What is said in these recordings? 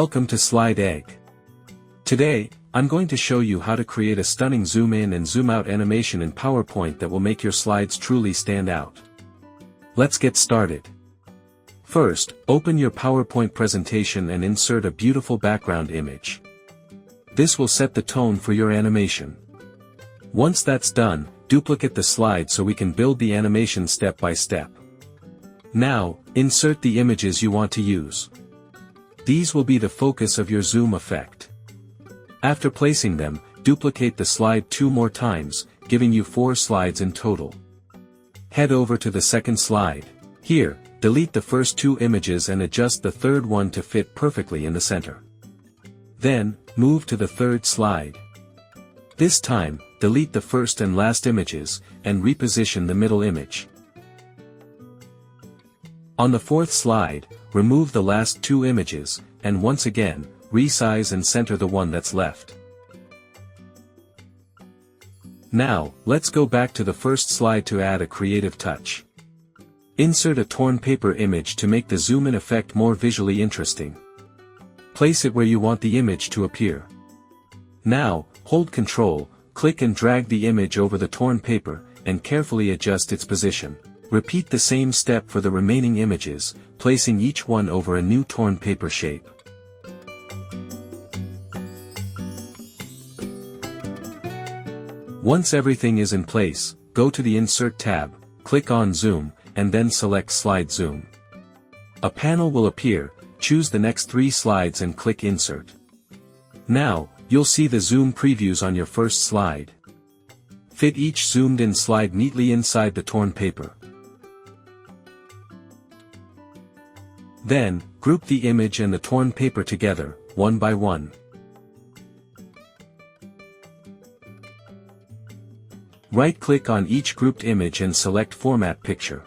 Welcome to Slide Egg. Today, I'm going to show you how to create a stunning zoom in and zoom out animation in PowerPoint that will make your slides truly stand out. Let's get started. First, open your PowerPoint presentation and insert a beautiful background image. This will set the tone for your animation. Once that's done, duplicate the slide so we can build the animation step by step. Now, insert the images you want to use. These will be the focus of your zoom effect. After placing them, duplicate the slide 2 more times, giving you 4 slides in total. Head over to the second slide. Here, delete the first 2 images and adjust the third one to fit perfectly in the center. Then, move to the third slide. This time, delete the first and last images, and reposition the middle image. On the fourth slide, remove the last 2 images, and once again, resize and center the one that's left. Now, let's go back to the first slide to add a creative touch. Insert a torn paper image to make the zoom-in effect more visually interesting. Place it where you want the image to appear. Now, hold Ctrl, click and drag the image over the torn paper, and carefully adjust its position. Repeat the same step for the remaining images, placing each one over a new torn paper shape. Once everything is in place, go to the Insert tab, click on Zoom, and then select Slide Zoom. A panel will appear, choose the next 3 slides and click Insert. Now, you'll see the zoom previews on your first slide. Fit each zoomed-in slide neatly inside the torn paper. Then, group the image and the torn paper together, one by one. Right-click on each grouped image and select Format Picture.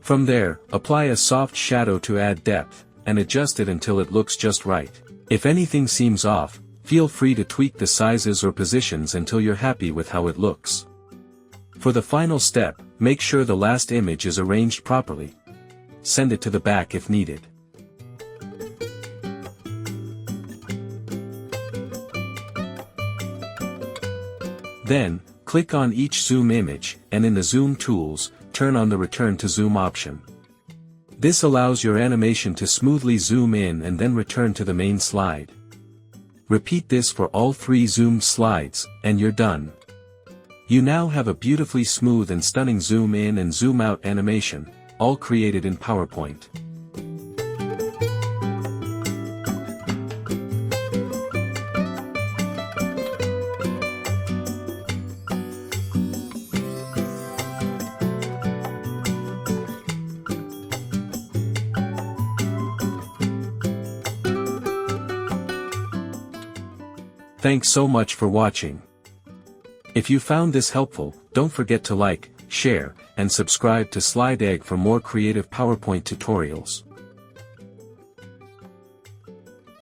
From there, apply a soft shadow to add depth, and adjust it until it looks just right. If anything seems off, feel free to tweak the sizes or positions until you're happy with how it looks. For the final step, make sure the last image is arranged properly. Send it to the back if needed. Then, click on each zoom image, and in the Zoom Tools, turn on the Return to Zoom option. This allows your animation to smoothly zoom in and then return to the main slide. Repeat this for all 3 zoomed slides, and you're done. You now have a beautifully smooth and stunning zoom in and zoom out animation, all created in PowerPoint. Thanks so much for watching. If you found this helpful, don't forget to like, share, and subscribe to Slide Egg for more creative PowerPoint tutorials.